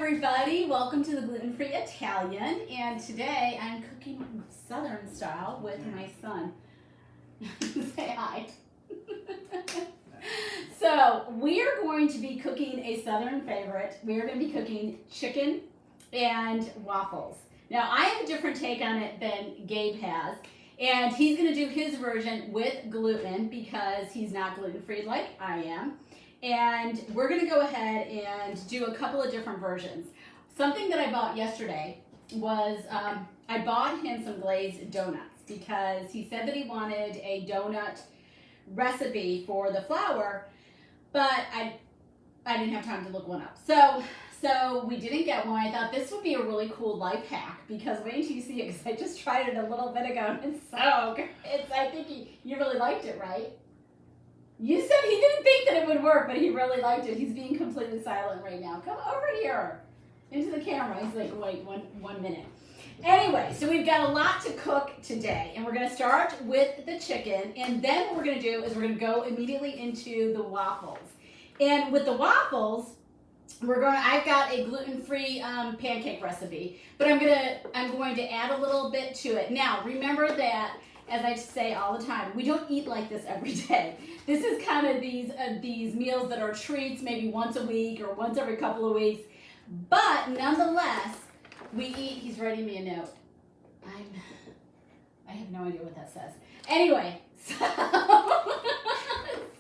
everybody, welcome to the Gluten-Free Italian, and today I'm cooking Southern style with my son. Say hi. So we are going to be cooking a Southern favorite. We are going to be cooking chicken and waffles. Now I have a different take on it than Gabe has, and he's going to do his version with gluten because he's not gluten-free like I am. And we're going to go ahead and do a couple of different versions. Something that I bought yesterday was, I bought him some glazed donuts because he said that he wanted a donut recipe for the flour, but I didn't have time to look one up. So we didn't get one. I thought this would be a really cool life hack because wait until you see it, because I just tried it a little bit ago and it's so good. I think you really liked it, right? You said he didn't think that it would work, but he really liked it. He's being completely silent right now. Come over here into the camera. He's like, wait, one minute. Anyway, so we've got a lot to cook today, and we're going to start with the chicken, and then what we're going to do is we're going to go immediately into the waffles. And with the waffles, I've got a gluten-free pancake recipe, but I'm going to add a little bit to it. Now, remember that, as I say all the time, we don't eat like this every day. This is kind of these meals that are treats, maybe once a week or once every couple of weeks. But nonetheless, we eat. He's writing me a note. I have no idea what that says. Anyway,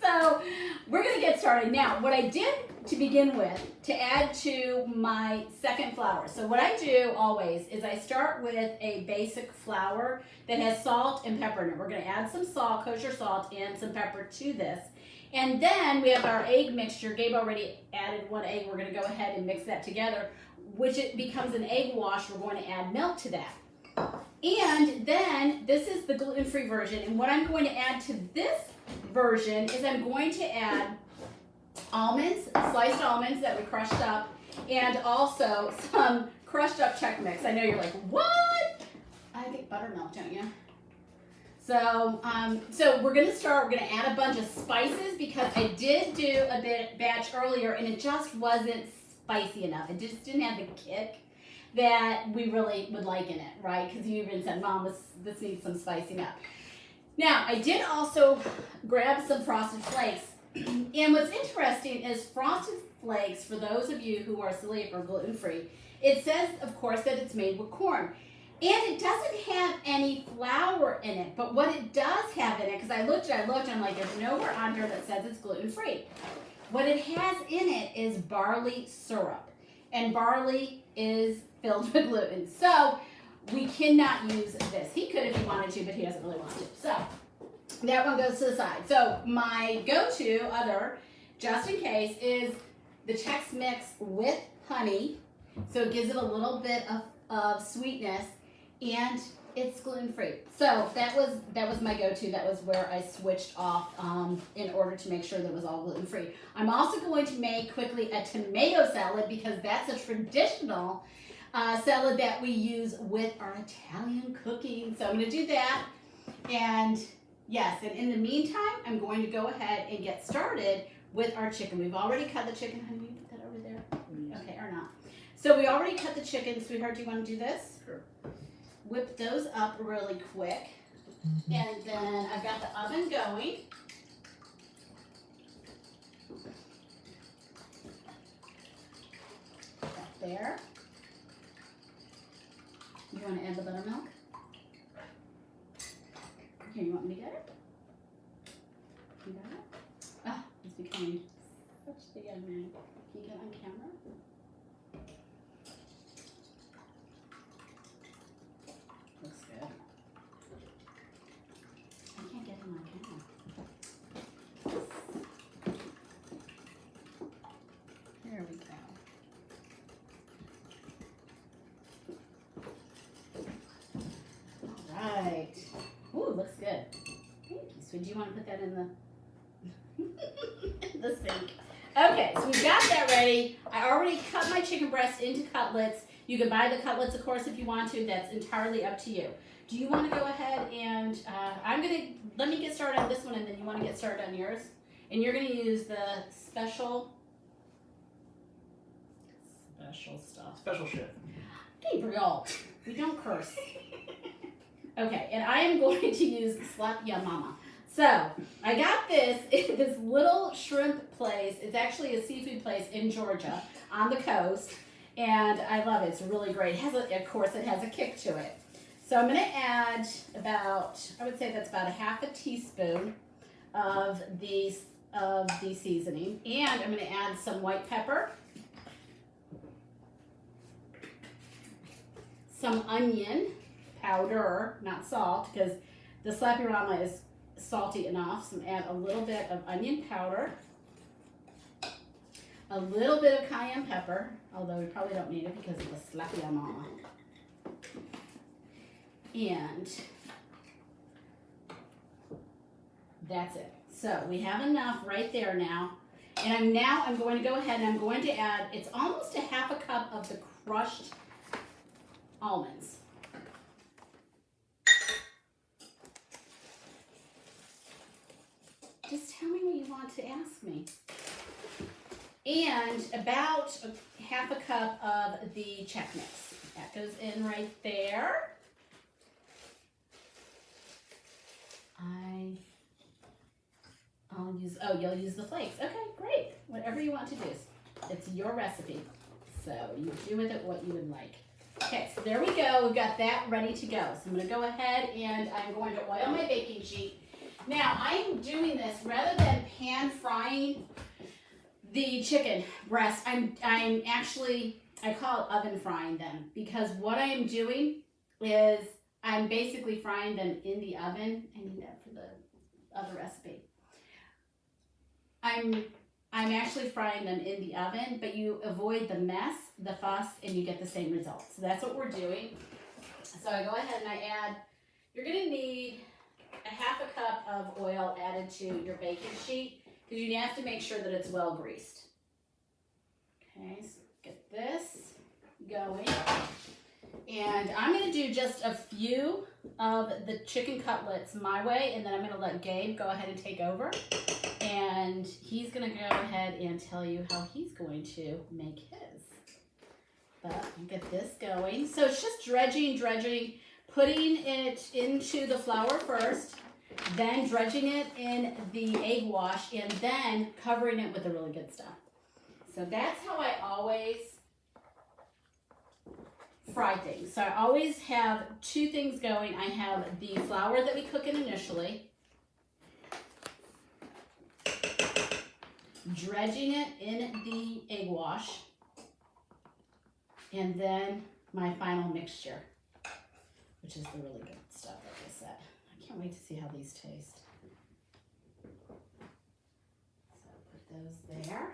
so we're going to get started. Now, what I did to begin with, to add to my second flour. So what I do always is I start with a basic flour that has salt and pepper in it. We're going to add some salt, kosher salt, and some pepper to this. And then we have our egg mixture. Gabe already added one egg. We're going to go ahead and mix that together, which it becomes an egg wash. We're going to add milk to that. And then this is the gluten-free version. And what I'm going to add to this version is I'm going to add almonds, sliced almonds that we crushed up, and also some crushed up Chex Mix. I know you're like, what? I think buttermilk, don't you? So we're going to start. We're going to add a bunch of spices because I did do a batch earlier and it just wasn't spicy enough. It just didn't have the kick that we really would like in it, right? Because you even said, Mom, this needs some spicing up. Now, I did also grab some Frosted Flakes. And what's interesting is Frosted Flakes, for those of you who are celiac or gluten-free, it says, of course, that it's made with corn. And it doesn't have any flour in it. But what it does have in it, because I looked, and I'm like, there's nowhere on here that says it's gluten-free. What it has in it is barley syrup. And barley is filled with gluten. So we cannot use this. He could if he wanted to, but he doesn't really want to. So that one goes to the side. So my go-to other, just in case, is the Chex Mix with honey. So it gives it a little bit of sweetness, and it's gluten-free. So that was my go-to. That was where I switched off in order to make sure that it was all gluten-free. I'm also going to make quickly a tomato salad because that's a traditional salad that we use with our Italian cooking. So I'm going to do that. And yes, and in the meantime, I'm going to go ahead and get started with our chicken. We've already cut the chicken. Honey, will you put that over there? Okay, or not. So we already cut the chicken. Sweetheart, do you want to do this? Sure. Whip those up really quick. And then I've got the oven going. Right there. You want to add the buttermilk? Here, you want me to get it? You got it? Oh, he's becoming such the young man. Can you get on camera? Looks good. I can't get him on camera. There we go. All right. Ooh, looks good. Thank you. So do you want to put that in the sink? Okay, so we've got that ready. I already cut my chicken breast into cutlets. You can buy the cutlets, of course, if you want to. That's entirely up to you. Do you want to go ahead and let me get started on this one, and then you want to get started on yours? And you're going to use the special special stuff. Special chef. Gabriel, we don't curse. Okay, and I am going to use Slap Ya Mama. So, I got this in this little shrimp place. It's actually a seafood place in Georgia on the coast, and I love it. It's really great. It has of course, it has a kick to it. So I'm going to add about, I would say that's about a half a teaspoon of the seasoning, and I'm going to add some white pepper, some onion powder, not salt, because the Slap Ya Mama is salty enough. So I'm going to add a little bit of onion powder, a little bit of cayenne pepper, although we probably don't need it because of the Slap Ya Mama. And that's it. So we have enough right there now. And I'm going to go ahead and I'm going to add, it's almost a half a cup of the crushed almonds. Just tell me what you want to ask me. And about half a cup of the Chex Mix. That goes in right there. I'll use, oh, you'll use the flakes. Okay, great. Whatever you want to do. It's your recipe. So you do with it what you would like. Okay, so there we go. We've got that ready to go. So I'm going to go ahead and I'm going to oil my baking sheet. Now, I'm doing this rather than pan frying the chicken breast. I'm actually, I call it oven frying them, because what I am doing is I'm basically frying them in the oven. I need that for the other recipe. I'm actually frying them in the oven, but you avoid the mess, the fuss, and you get the same result. So that's what we're doing. So I go ahead and I add, you're going to need a half a cup of oil added to your baking sheet, because you have to make sure that it's well greased. Okay, so get this going. And I'm going to do just a few of the chicken cutlets my way, and then I'm going to let Gabe go ahead and take over. And he's going to go ahead and tell you how he's going to make his. But I'll get this going. So it's just dredging, putting it into the flour first, then dredging it in the egg wash, and then covering it with the really good stuff. So that's how I always fry things. So I always have two things going. I have the flour that we cook in initially, dredging it in the egg wash, and then my final mixture, which is the really good stuff, like I said. I can't wait to see how these taste. So put those there.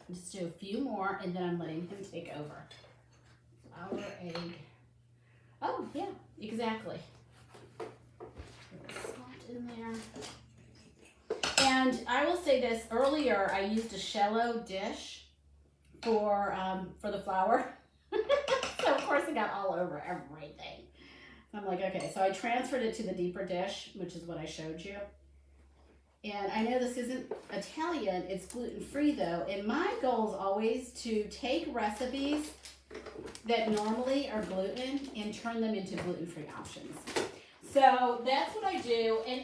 Just do a few more, and then I'm letting him take over. Flour, egg. Oh, yeah, exactly. Put the salt in there. And I will say this, earlier I used a shallow dish for the flour. So of course it got all over everything. So I'm like, okay, so I transferred it to the deeper dish, which is what I showed you. And I know this isn't Italian, it's gluten-free though. And my goal is always to take recipes that normally are gluten and turn them into gluten-free options. So that's what I do, and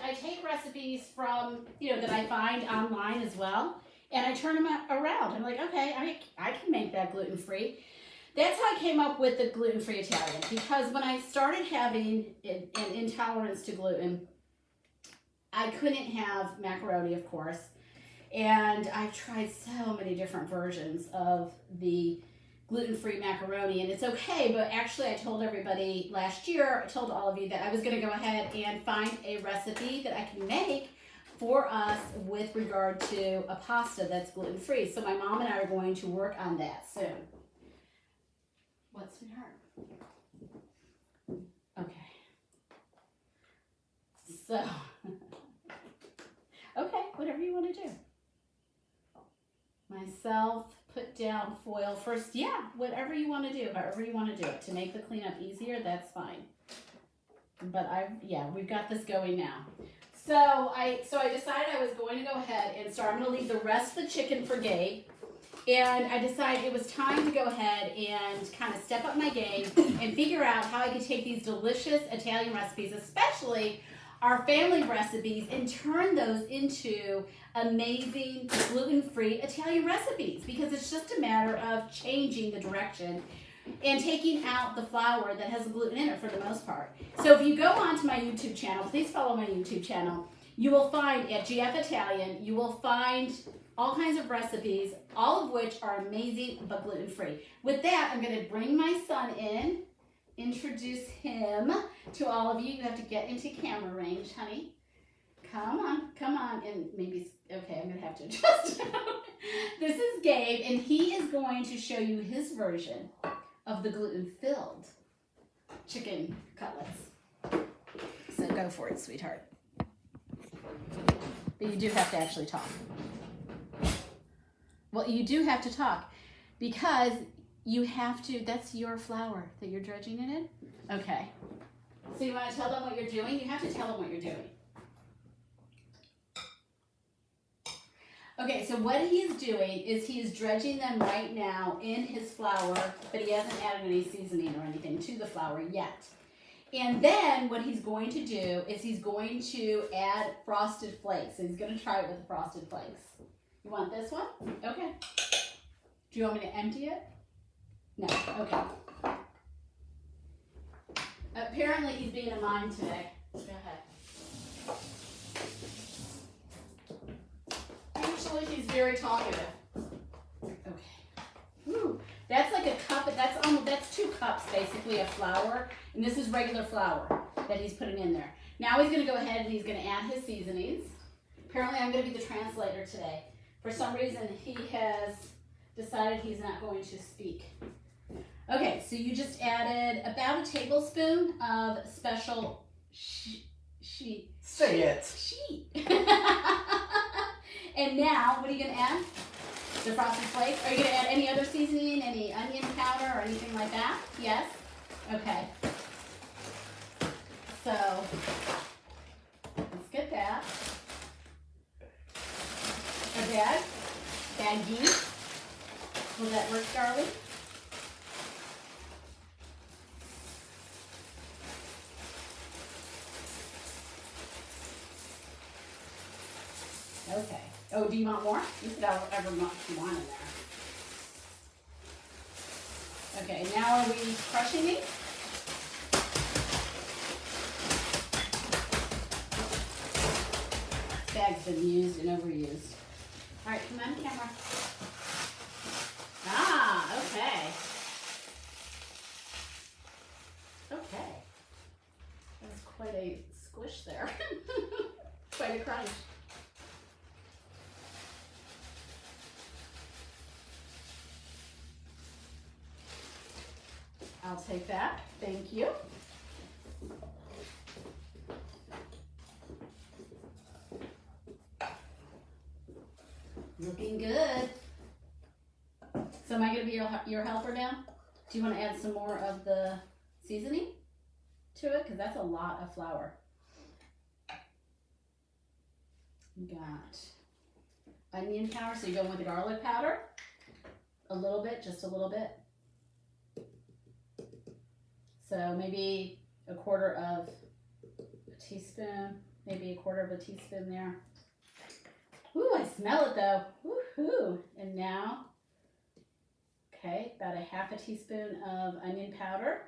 I take recipes from, that I find online as well, and I turn them around. I'm like, okay, I can make that gluten-free. That's how I came up with the gluten-free Italian, because when I started having an intolerance to gluten, I couldn't have macaroni, of course, and I've tried so many different versions of the gluten-free macaroni, and it's okay, but actually I told everybody last year, I told all of you that I was going to go ahead and find a recipe that I can make for us with regard to a pasta that's gluten-free. So my mom and I are going to work on that soon. What, sweetheart? Okay. So, okay, whatever you want to do. Myself, put down foil first. Yeah, whatever you want to do, however you want to do it. To make the cleanup easier, that's fine. But we've got this going now. So I decided I was going to go ahead and start. I'm going to leave the rest of the chicken for Gabe. And I decided it was time to go ahead and kind of step up my game and figure out how I could take these delicious Italian recipes, especially our family recipes, and turn those into amazing gluten-free Italian recipes, because it's just a matter of changing the direction and taking out the flour that has the gluten in it for the most part. So if you go onto my YouTube channel, please follow my YouTube channel. You will find at GF Italian, you will find all kinds of recipes, all of which are amazing but gluten-free. With that, I'm going to bring my son in, introduce him to all of you. You have to get into camera range, honey. Come on, and maybe, okay, I'm going to have to adjust. This is Gabe, and he is going to show you his version of the gluten-filled chicken cutlets. So go for it, sweetheart. But you do have to actually talk. Well, you do have to talk because you have to, that's your flour that you're dredging it in. Okay. So you want to tell them what you're doing? You have to tell them what you're doing. Okay, so what he's doing is he is dredging them right now in his flour, but he hasn't added any seasoning or anything to the flour yet. And then what he's going to do is he's going to add frosted flakes. So he's going to try it with the frosted flakes. You want this one? Okay. Do you want me to empty it? No. Okay. Apparently he's being a mime today. Go ahead. Usually he's very talkative. Okay. Whew. That's like a cup. That's 2 cups basically of flour, and this is regular flour that he's putting in there. Now he's going to go ahead and he's going to add his seasonings. Apparently I'm going to be the translator today. For some reason, he has decided he's not going to speak. Okay, so you just added about a tablespoon of special Say it. sheet. And now, what are you going to add? The frosted flakes? Are you going to add any other seasoning, any onion powder or anything like that? Yes? Okay. So, let's get that. A baggie. Will that work, darling? Okay. Oh, do you want more? You can add whatever much you want in there. Okay, now are we crushing these? This bag's been used and overused. All right, come on, camera. Ah, okay. Okay. That was quite a squish there. Quite a crunch. I'll take that. Thank you. Looking good. So am I going to be your helper now? Do you want to add some more of the seasoning to it? Because that's a lot of flour. You got onion powder, so you go with the garlic powder. A little bit, just a little bit. So maybe a quarter of a teaspoon, maybe a quarter of a teaspoon there. Ooh, I smell it though. Woohoo! And now, okay, about a half a teaspoon of onion powder.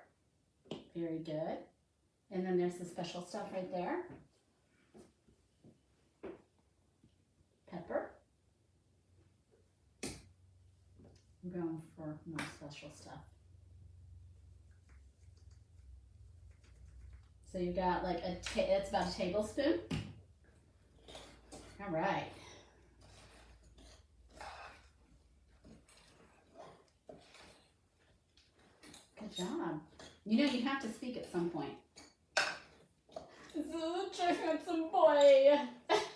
Very good. And then there's the special stuff right there. Pepper. I'm going for more special stuff. So you got like that's about a tablespoon. All right. Good job. You know you have to speak at some point. This is a handsome boy. That's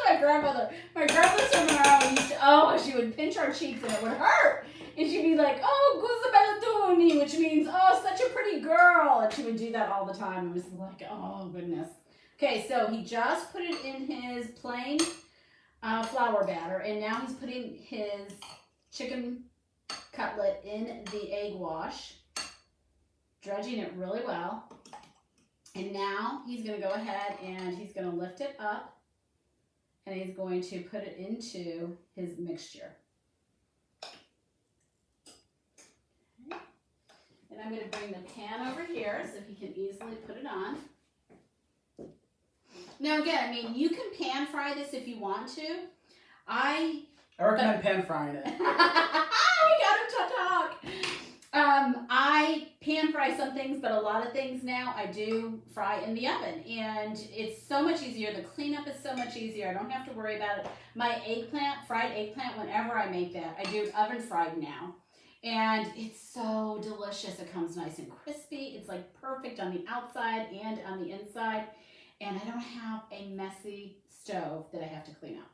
my grandmother's from Monroe used to, she would pinch our cheeks and it would hurt. And she'd be like, oh, Guzabellatuni, which means, oh, such a pretty girl. And she would do that all the time. It was like, oh, goodness. Okay, so he just put it in his plain flour batter, and now he's putting his chicken cutlet in the egg wash, dredging it really well. And now he's going to go ahead and he's going to lift it up, and he's going to put it into his mixture. Okay. And I'm going to bring the pan over here so he can easily put it on. Now again, I mean, you can pan fry this if you want to. I recommend pan frying it. We got him to talk. I pan fry some things, but a lot of things now I do fry in the oven, and it's so much easier. The cleanup is so much easier. I don't have to worry about it. My fried eggplant, whenever I make that, I do it oven fried now. And it's so delicious. It comes nice and crispy. It's like perfect on the outside and on the inside. And I don't have a messy stove that I have to clean up.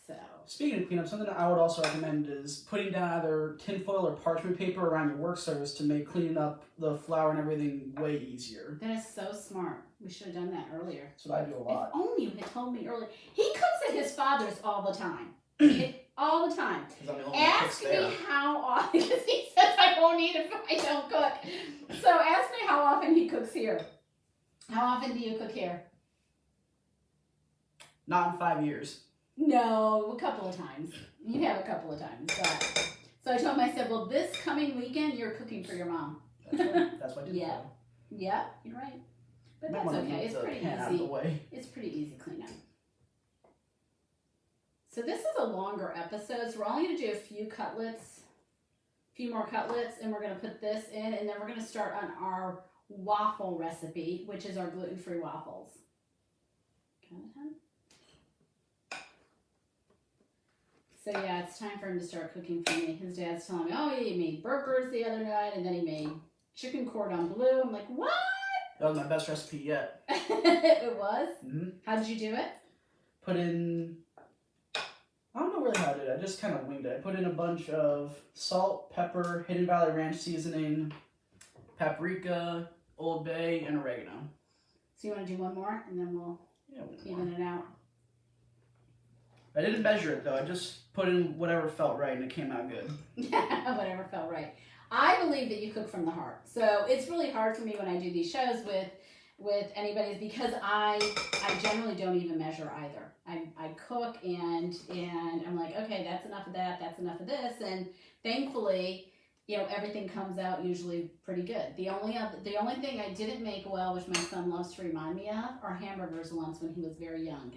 So. Speaking of cleanup, something that I would also recommend is putting down either tinfoil or parchment paper around your work surface to make cleaning up the flour and everything way easier. That is so smart. We should have done that earlier. That's what I do a lot. If only you had told me earlier. He cooks at his father's all the time. All the time. Ask me how often, because he says I won't eat if I don't cook. So ask me how often he cooks here. How often do you cook here? Not in 5 years. No, a couple of times. You have a couple of times. But. So I told him, I said, well, this coming weekend, you're cooking for your mom. That's right. That's what I did. Yeah. Yeah, you're right. But that's okay. It's pretty easy. It's pretty easy cleanup. So this is a longer episode, so we're only going to do a few more cutlets, and we're going to put this in, and then we're going to start on our waffle recipe, which is our gluten-free waffles. So yeah, it's time for him to start cooking for me. His dad's telling me, oh, he made burgers the other night, and then he made chicken cordon bleu. I'm like, what? That was my best recipe yet. It was? Mm-hmm. How did you do it? Put in... I don't know really how I did it. I just kind of winged it. I put in a bunch of salt, pepper, Hidden Valley Ranch seasoning, paprika, Old Bay, and oregano. So you want to do one more, and then we'll even it out? I didn't measure it, though. I just put in whatever felt right, and it came out good. Whatever felt right. I believe that you cook from the heart. So it's really hard for me when I do these shows with anybody, because I generally don't even measure either. I cook and I'm like, okay, that's enough of that, that's enough of this, and thankfully, everything comes out usually pretty good. The only thing I didn't make well, which my son loves to remind me of, are hamburgers once when he was very young,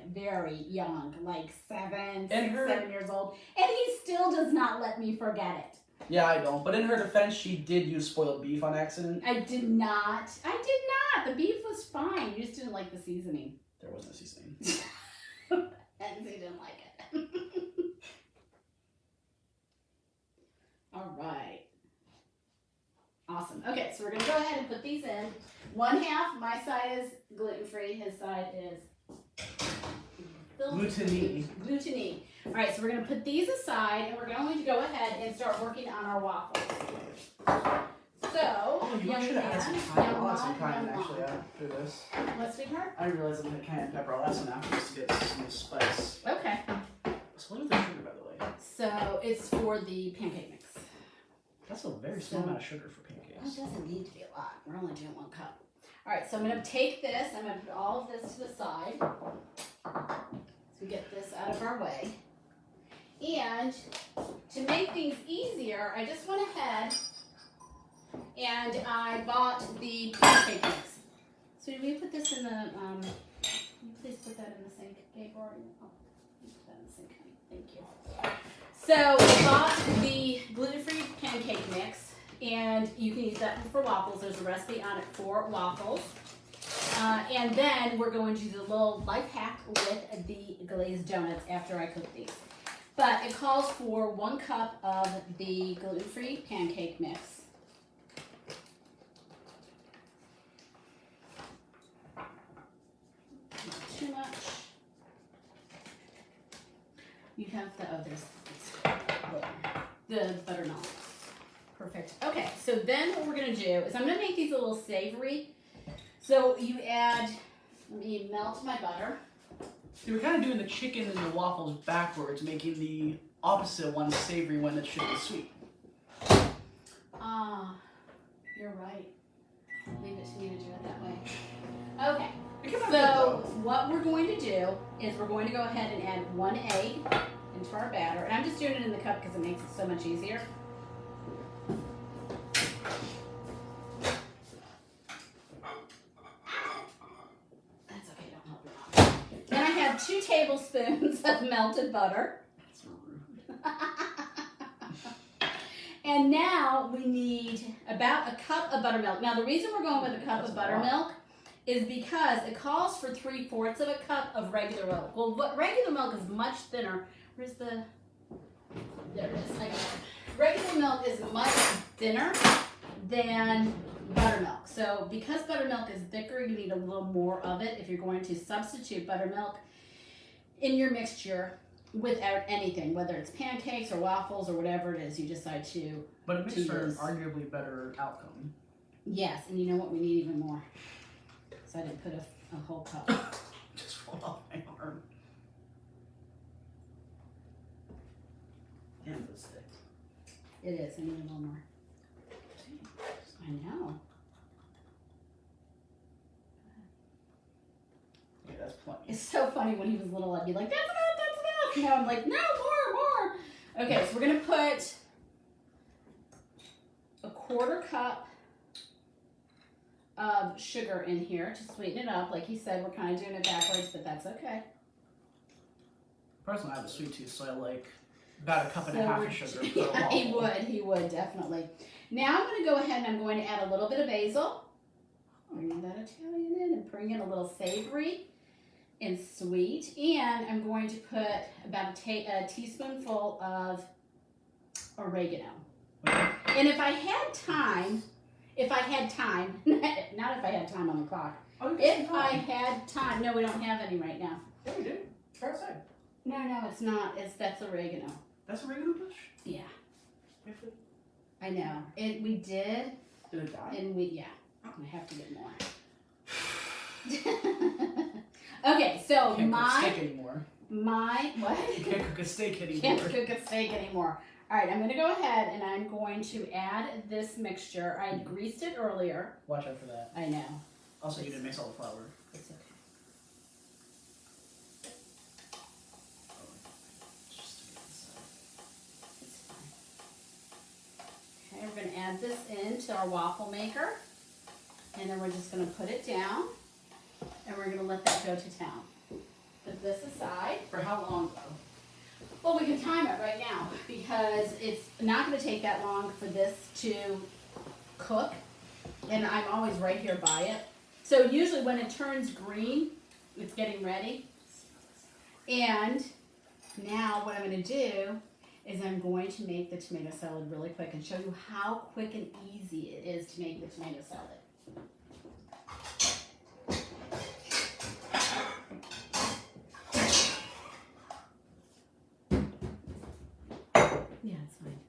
like 7 years old, and he still does not let me forget it. Yeah, I don't. But in her defense, she did use spoiled beef on accident. I did not. The beef was fine. You just didn't like the seasoning. There was no seasoning. And he didn't like it. All right. Awesome. Okay, so we're going to go ahead and put these in. One half, my side is gluten-free. His side is gluten-y. All right, so we're going to put these aside, and we're going to go ahead and start working on our waffles. So, you should have had some cayenne. I'll add some cayenne actually after this. What, sweetheart? I didn't realize I had cayenne pepper. I'll add some after this to get some spice. Okay. So what is the sugar, by the way? So it's for the pancake mix. That's a very small amount of sugar for pancakes. Well, it doesn't need to be a lot. We're only doing 1 cup. All right, so I'm going to take this. I'm going to put all of this to the side. So we get this out of our way. And to make things easier, I just went ahead and I bought the pancake mix. So will you put this in the, can you please put that in the sink, Gabor? Oh, put that in the sink, honey. Thank you. So I bought the gluten-free pancake mix, and you can use that for waffles. There's a recipe on it for waffles. And then we're going to do the little life hack with the glazed donuts after I cook these. But it calls for 1 cup of the gluten-free pancake mix. Not too much. You have the buttermilk. Perfect. Okay, so then what we're going to do is I'm going to make these a little savory. So you add, let me melt my butter. See, we're kind of doing the chicken and the waffles backwards, making the opposite one savory when it should be sweet. Ah, you're right. Leave it to me to do it that way. Okay. So what we're going to do is we're going to go ahead and add 1 egg into our batter. And I'm just doing it in the cup because it makes it so much easier. That's okay, don't help me. Then I have 2 tablespoons of melted butter. That's rude. And now we need about a cup of buttermilk. Now the reason we're going with a cup of buttermilk is because it calls for 3/4 of a cup of regular milk. Well, regular milk is much thinner. Where's the? There it is. I got it. Regular milk is much thinner than buttermilk. So because buttermilk is thicker, you need a little more of it if you're going to substitute buttermilk in your mixture without anything, whether it's pancakes or waffles or whatever it is you decide to. But it makes for an arguably better outcome. Yes, and you know what? We need even more. So I didn't put a whole cup. Just rolled off my arm. Damn, this thick. It is. I need a little more. I know. Yeah, that's plenty. It's so funny when he was little, I'd be like, that's enough, that's enough. Now I'm like, no, more. Okay, so we're going to put a 1/4 cup of sugar in here to sweeten it up. Like he said, we're kind of doing it backwards, but that's okay. Personally, I have a sweet tooth, so I like about 1.5 cups of sugar per waffle. Yeah, he would, definitely. Now I'm going to go ahead and I'm going to add a little bit of basil. Bring that Italian in and bring in a little savory and sweet. And I'm going to put about a teaspoonful of oregano. And if I had time, not if I had time on the clock. If I had time, no, we don't have any right now. Yeah, we do. Go outside. No, it's not. That's oregano. That's oregano bush? Yeah. I know. We did. Did it die? And I have to get more. Okay, so Can't cook steak anymore. what? You can't cook a steak anymore. Can't cook a steak anymore. All right, I'm going to go ahead and I'm going to add this mixture. I greased it earlier. Watch out for that. I know. Also, you didn't mix all the flour. It's okay. It's fine. Okay, we're going to add this into our waffle maker. And then we're just going to put it down. And we're going to let that go to town. Put this aside. For how long, though? Well, we can time it right now because it's not going to take that long for this to cook. And I'm always right here by it. So usually when it turns green, it's getting ready. And now what I'm going to do is I'm going to make the tomato salad really quick and show you how quick and easy it is to make the tomato salad. Yeah, it's fine.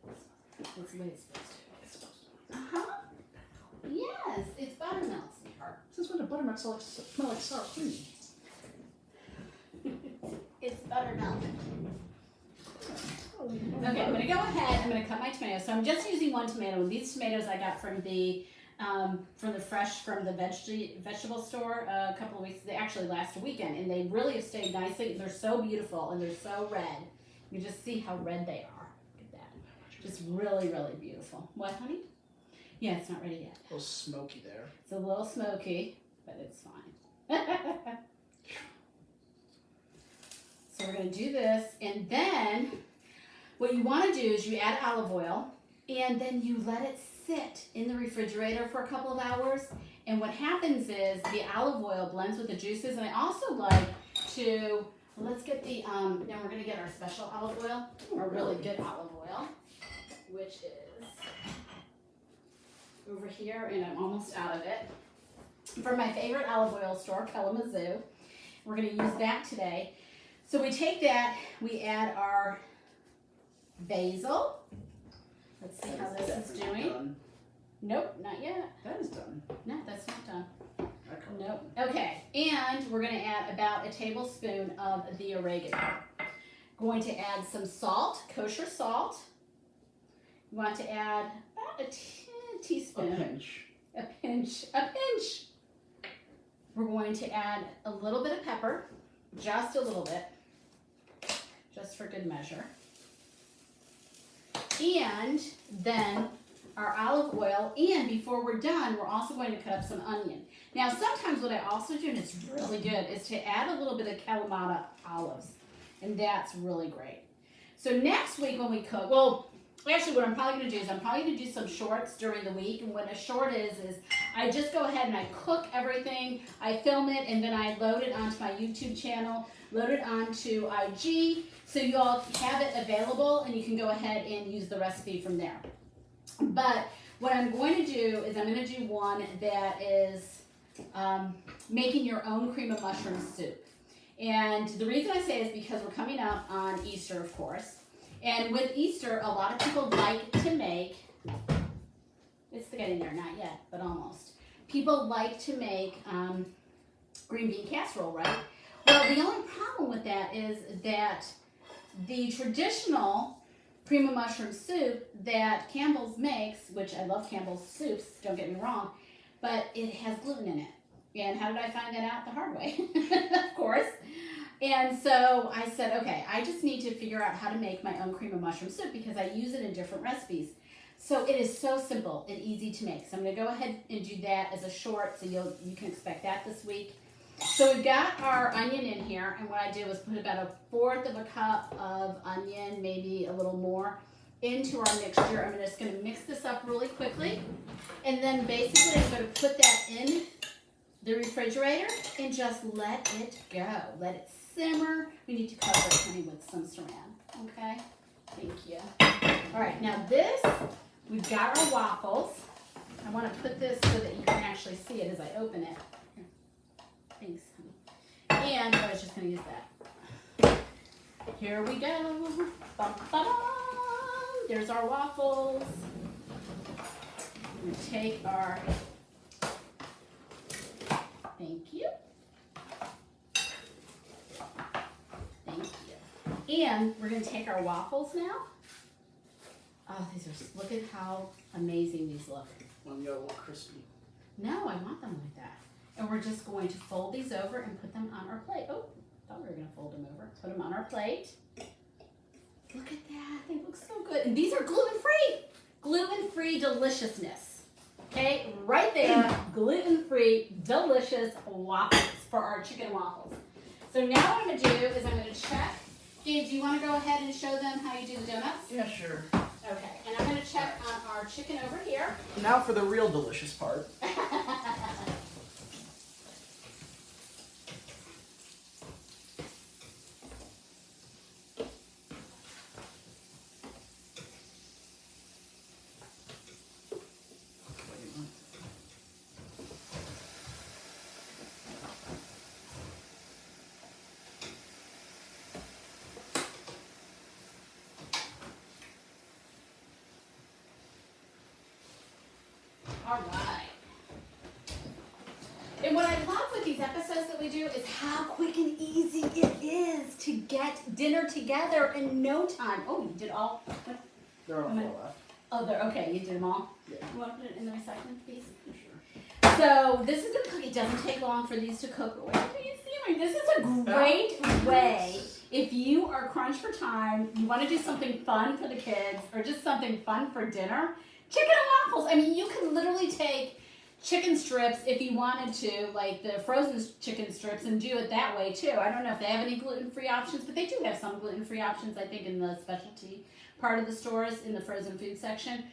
That's the way it's supposed to. It's supposed to. Uh-huh. Yes, it's buttermilk, sweetheart. Since when did buttermilk smell like sour cream? It's buttermilk. Okay, I'm going to go ahead. I'm going to cut my tomatoes. So I'm just using 1 tomato. These tomatoes I got from the vegetable store a couple of weeks. They actually last a weekend, and they really have stayed nicely. They're so beautiful and they're so red. You just see how red they are. Look at that. Just really, really beautiful. What, honey? Yeah, it's not ready yet. A little smoky there. It's a little smoky, but it's fine. So we're going to do this, and then what you want to do is you add olive oil, and then you let it sit in the refrigerator for a couple of hours. And what happens is the olive oil blends with the juices, and I also like to, let's get the, now we're going to get our special olive oil, our really good olive oil, which is over here, and I'm almost out of it. From my favorite olive oil store, Kalamazoo. We're going to use that today. So we take that, we add our basil. Let's see how this is doing. Done. Nope, not yet. That is done. No, that's not done. Nope. Okay, and we're going to add about a tablespoon of the oregano. Going to add some salt, kosher salt. You want to add about a teaspoon. A pinch. A pinch. A pinch. We're going to add a little bit of pepper, just a little bit, just for good measure. And then our olive oil, and before we're done, we're also going to cut up some onion. Now, sometimes what I also do, and it's really good, is to add a little bit of Kalamata olives, and that's really great. So next week when we cook, well, actually what I'm probably going to do is I'm probably going to do some shorts during the week, and what a short is I just go ahead and I cook everything, I film it, and then I load it onto my YouTube channel, load it onto IG, so you all have it available, and you can go ahead and use the recipe from there. But what I'm going to do is I'm going to do one that is making your own cream of mushroom soup. And the reason I say it is because we're coming up on Easter, of course. And with Easter, a lot of people like to make, it's getting there, not yet, but almost. People like to make green bean casserole, right? Well, the only problem with that is that the traditional cream of mushroom soup that Campbell's makes, which I love Campbell's soups, don't get me wrong, but it has gluten in it. And how did I find that out? The hard way, of course. And so I said, okay, I just need to figure out how to make my own cream of mushroom soup because I use it in different recipes. So it is so simple and easy to make. So I'm going to go ahead and do that as a short, so you can expect that this week. So we've got our onion in here, and what I did was put about 1/4 of a cup of onion, maybe a little more, into our mixture. I'm just going to mix this up really quickly, and then basically I'm going to put that in the refrigerator and just let it go. Let it simmer. We need to cover it, honey, with some saran. Okay? Thank you. All right, now this, we've got our waffles. I want to put this so that you can actually see it as I open it. Thanks, honey. And I was just going to use that. Here we go. Bum, ba, bum. There's our waffles. I'm going to take our, thank you. Thank you. And we're going to take our waffles now. Oh, these are, look at how amazing these look. Want them to go a little crispy. No, I want them like that. And we're just going to fold these over and put them on our plate. Oh, thought we were going to fold them over. Put them on our plate. Look at that. They look so good. And these are gluten-free. Gluten-free deliciousness. Okay, right there. Gluten-free, delicious waffles for our chicken waffles. So now what I'm going to do is I'm going to check. Gabe, do you want to go ahead and show them how you do the donuts? Yeah, sure. Okay, and I'm going to check on our chicken over here. Now for the real delicious part. All right. And what I love with these episodes that we do is how quick and easy it is to get dinner together in no time. Oh, you did all? What? They're on the floor left. Oh, they're okay. You did them all? Yeah. You want to put it in the recycling, please? Sure. So this is going to cook. It doesn't take long for these to cook. Wait till you see them. This is a great way. If you are crunched for time, you want to do something fun for the kids, or just something fun for dinner, chicken and waffles. I mean, you can literally take chicken strips if you wanted to, like the frozen chicken strips, and do it that way too. I don't know if they have any gluten-free options, but they do have some gluten-free options, I think, in the specialty part of the stores in the frozen food section.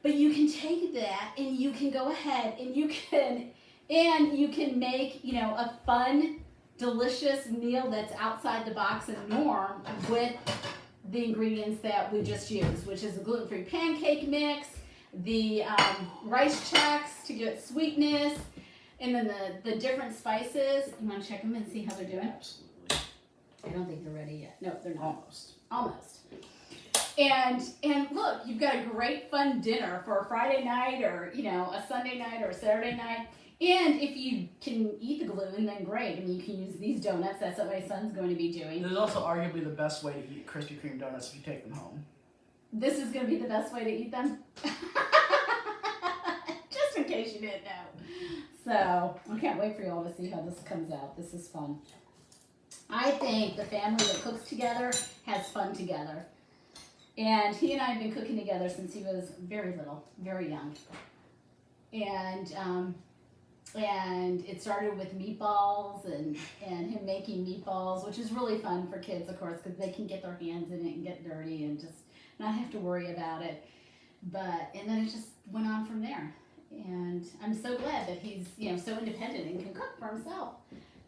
But you can take that and you can go ahead and you can make, you know, a fun, delicious meal that's outside the box and norm with the ingredients that we just used, which is the gluten-free pancake mix, the rice checks to get sweetness, and then the different spices. You want to check them and see how they're doing? Absolutely. I don't think they're ready yet. No, they're not. Almost. Almost. And look, you've got a great fun dinner for a Friday night, or, you know, a Sunday night or a Saturday night. And if you can eat the gluten, then great. I mean, you can use these donuts. That's what my son's going to be doing. This is also arguably the best way to eat Krispy Kreme donuts if you take them home. This is going to be the best way to eat them? Just in case you didn't know. So, I can't wait for you all to see how this comes out. This is fun. I think the family that cooks together has fun together. And he and I have been cooking together since he was very little, very young. And it started with meatballs and him making meatballs, which is really fun for kids, of course, because they can get their hands in it and get dirty and just not have to worry about it. And then it just went on from there. And I'm so glad that he's, so independent and can cook for himself.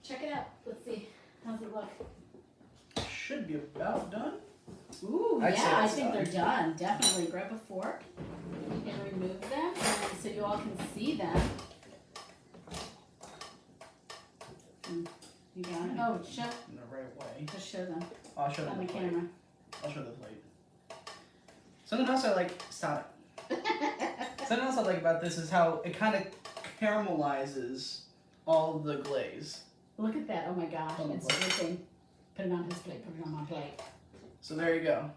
Check it out. Let's see. How's it look? Should be about done. Ooh, I think they're done. Definitely. Grab a fork and remove them so you all can see them. You got it? Oh, show. In the right way. Just show them. I'll show them on the camera. I'll show the plate. Something else I like. Stop it. Something else I like about this is how it kind of caramelizes all the glaze. Look at that. Oh my gosh. It's dripping. Put it on his plate. Put it on my plate. So there you go.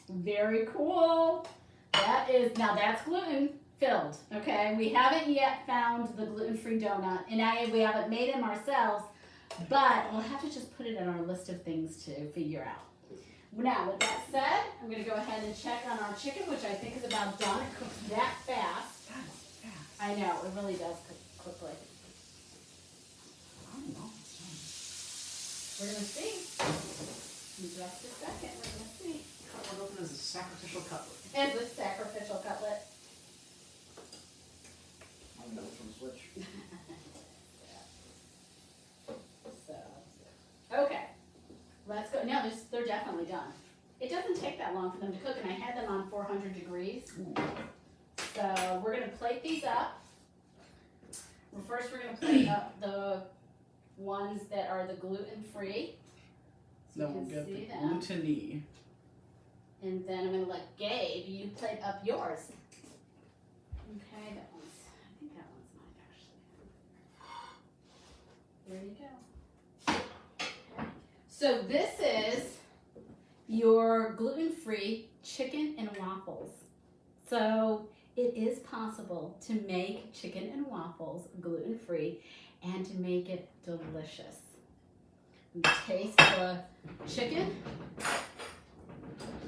Very cool. Now that's gluten filled. Okay. We haven't yet found the gluten-free donut, and we haven't made them ourselves, but we'll have to just put it on our list of things to figure out. Now, with that said, I'm going to go ahead and check on our chicken, which I think is about done. It cooks that fast. That's fast. I know. It really does cook quickly. I don't know. We're going to see. In just a second, we're going to see. Cutlet open as a sacrificial cutlet. It's a sacrificial cutlet. I don't know which one's which. Okay. Let's go. No, they're definitely done. It doesn't take that long for them to cook, and I had them on 400 degrees. Ooh. So we're going to plate these up. First, we're going to plate up the ones that are the gluten-free. So Then you we'll can get see the them. gluten-y. And then I'm going to let Gabe, you plate up yours. Okay, I think that one's mine, actually. There you go. So this is your gluten-free chicken and waffles. So it is possible to make chicken and waffles gluten-free and to make it delicious. Taste the chicken.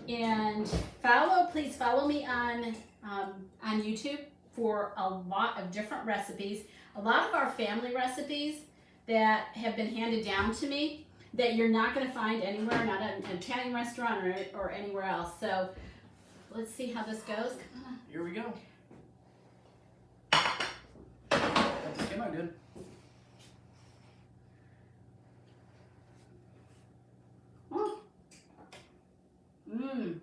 And please follow me on YouTube for a lot of different recipes. A lot of our family recipes that have been handed down to me that you're not going to find anywhere, not at an Italian restaurant or anywhere else. So let's see how this goes. Come on. Here we go. That came out good. Oh. Mmm.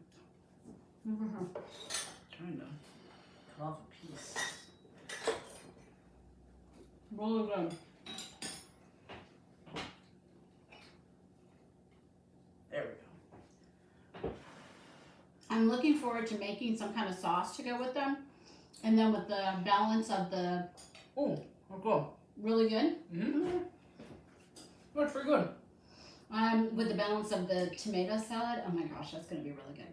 Trying to cut off a piece. Really good. There we go. I'm looking forward to making some kind of sauce to go with them. And then with the balance of the... Oh, cool. Really good? Mm-hmm. That's pretty good. With the balance of the tomato salad. Oh my gosh, that's going to be really good.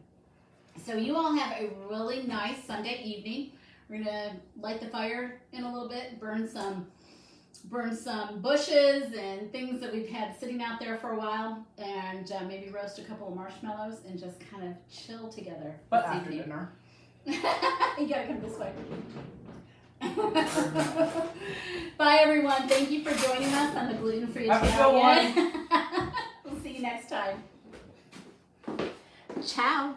So you all have a really nice Sunday evening. We're going to light the fire in a little bit, burn some bushes and things that we've had sitting out there for a while, and maybe roast a couple of marshmallows and just kind of chill together. But after dinner. You gotta come this way. Bye everyone. Thank you for joining us on the Gluten-Free Italian. We'll see you next time. Ciao.